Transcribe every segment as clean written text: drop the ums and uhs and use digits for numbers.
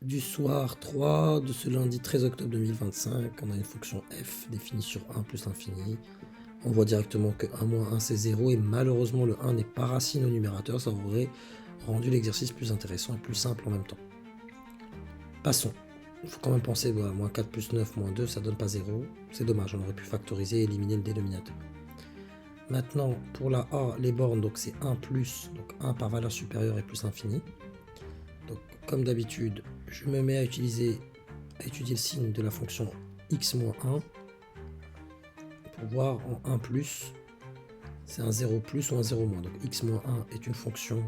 du soir 3 de ce lundi 13 octobre 2025, on a une fonction f définie sur 1 plus l'infini. On voit directement que 1 moins 1 c'est 0 et malheureusement le 1 n'est pas racine au numérateur, ça aurait rendu l'exercice plus intéressant et plus simple en même temps. Passons. Il faut quand même penser, voilà, moins 4 plus 9 moins 2 ça donne pas 0. C'est dommage, on aurait pu factoriser et éliminer le dénominateur. Maintenant pour la a, les bornes, donc c'est 1 plus, donc 1 par valeur supérieure et plus l'infini. Donc comme d'habitude, je me mets à étudier le signe de la fonction x-1 pour voir en 1 plus, c'est un 0 plus ou un 0 moins. Donc x-1 est une fonction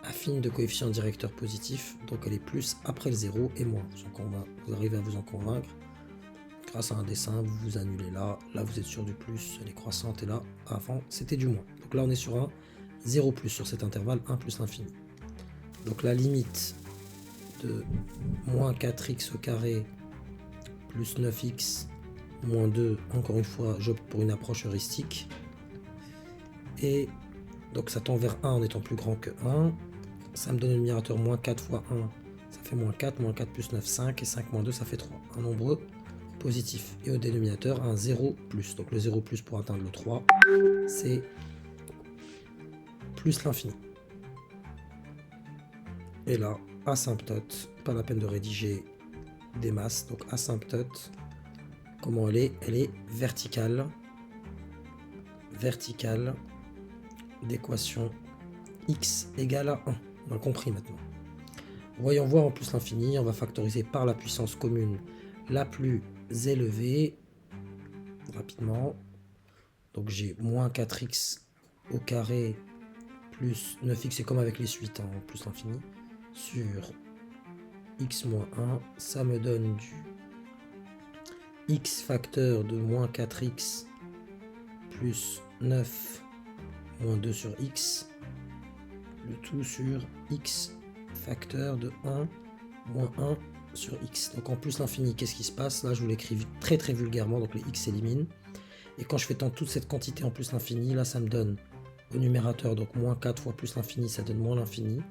affine de coefficient directeur positif, donc elle est plus après le 0 et moins. Donc vous arrivez à vous en convaincre. Grâce à un dessin, vous vous annulez là, là vous êtes sur du plus, elle est croissante, et là, avant, c'était du moins. Donc là, on est sur un 0 plus sur cet intervalle 1 plus l'infini. Donc la limite de moins 4x au carré plus 9x moins 2, encore une fois, j'opte pour une approche heuristique. Et donc ça tend vers 1 en étant plus grand que 1. Ça me donne un numérateur moins 4 fois 1, ça fait moins 4 plus 9, 5, et 5 moins 2, ça fait 3. Un nombre positif. Et au dénominateur, un 0 plus. Donc le 0 plus pour atteindre le 3, c'est plus l'infini. Et là, asymptote, pas la peine de rédiger des masses. Donc asymptote, comment elle est? Elle est verticale. Verticale d'équation x égale à 1. On a compris maintenant. Voyons voir en plus l'infini, on va factoriser par la puissance commune la plus élevée rapidement. Donc j'ai moins 4x au carré plus 9x, c'est comme avec les suites, hein, plus l'infini, sur x moins 1, ça me donne du x facteur de moins 4x plus 9 moins 2 sur x, le tout sur x facteur de 1 moins 1 sur x. Donc en plus l'infini, qu'est-ce qui se passe? Là je vous l'écris très très vulgairement, donc les x s'éliminent. Et quand je fais tendre toute cette quantité en plus l'infini, là ça me donne au numérateur, donc moins 4 fois plus l'infini, ça donne moins l'infini.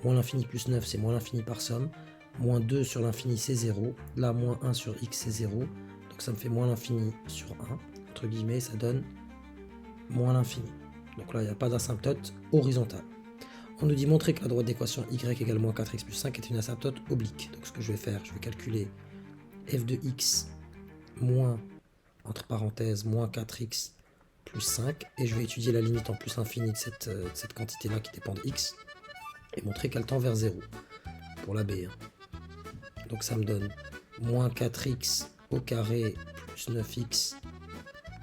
Moins l'infini plus 9, c'est moins l'infini par somme. Moins 2 sur l'infini, c'est 0. Là, moins 1 sur x, c'est 0. Donc ça me fait moins l'infini sur 1. Entre guillemets, ça donne moins l'infini. Donc là, il n'y a pas d'asymptote horizontale. On nous dit montrer que la droite d'équation y égale moins 4x plus 5 est une asymptote oblique. Donc ce que je vais faire, je vais calculer f de x moins, entre parenthèses, moins 4x plus 5. Et je vais étudier la limite en plus l'infini de cette quantité-là qui dépend de x. Et montrer qu'elle tend vers 0 pour la b. Donc ça me donne moins 4x au carré plus 9x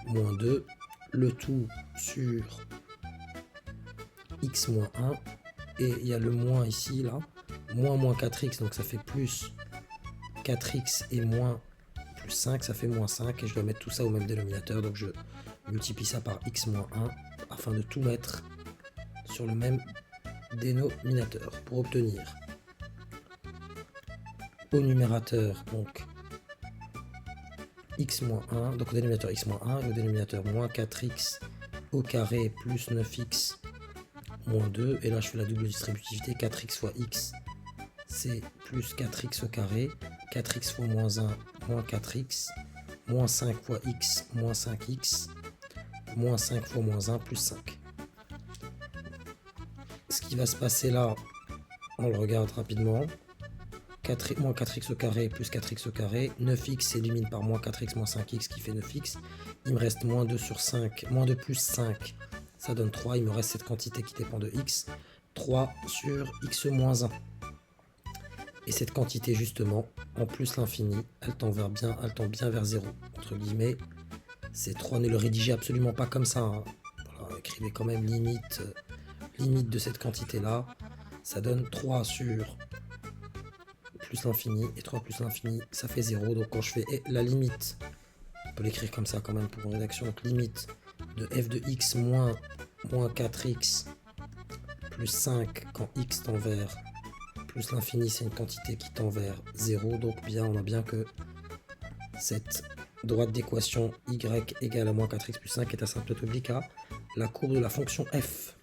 moins 2, le tout sur x moins 1, et il y a le moins ici, là, moins 4x, donc ça fait plus 4x et moins plus 5, ça fait moins 5, et je dois mettre tout ça au même dénominateur, donc je multiplie ça par x moins 1, afin de tout mettre sur le même dénominateur, pour obtenir au numérateur, donc x moins 1, donc au dénominateur x moins 1, et au dénominateur moins 4x au carré plus 9x moins 2, et là je fais la double distributivité, 4x fois x, c'est plus 4x au carré, 4x fois moins 1, moins 4x, moins 5 fois x, moins 5x, moins 5 fois moins 1, plus 5. Ce qui va se passer là, on le regarde rapidement. Moins 4x au carré plus 4x au carré, 9x s'élimine par moins 4x moins 5x qui fait 9x, il me reste moins 2 sur 5, moins 2 plus 5, ça donne 3, il me reste cette quantité qui dépend de x, 3 sur x moins 1. Et cette quantité justement, en plus l'infini, elle tend bien vers 0, entre guillemets, c'est 3, ne le rédigez absolument pas comme ça, hein. Voilà, écrivez quand même limite de cette quantité là, ça donne 3 sur plus l'infini, et 3 plus l'infini, ça fait 0. Donc quand je fais la limite, on peut l'écrire comme ça quand même pour une rédaction, donc limite de f de x moins 4x plus 5 quand x tend vers plus l'infini, c'est une quantité qui tend vers 0. Donc bien, on a bien que cette droite d'équation y égale à moins 4x plus 5 est asymptote oblique à la courbe de la fonction f.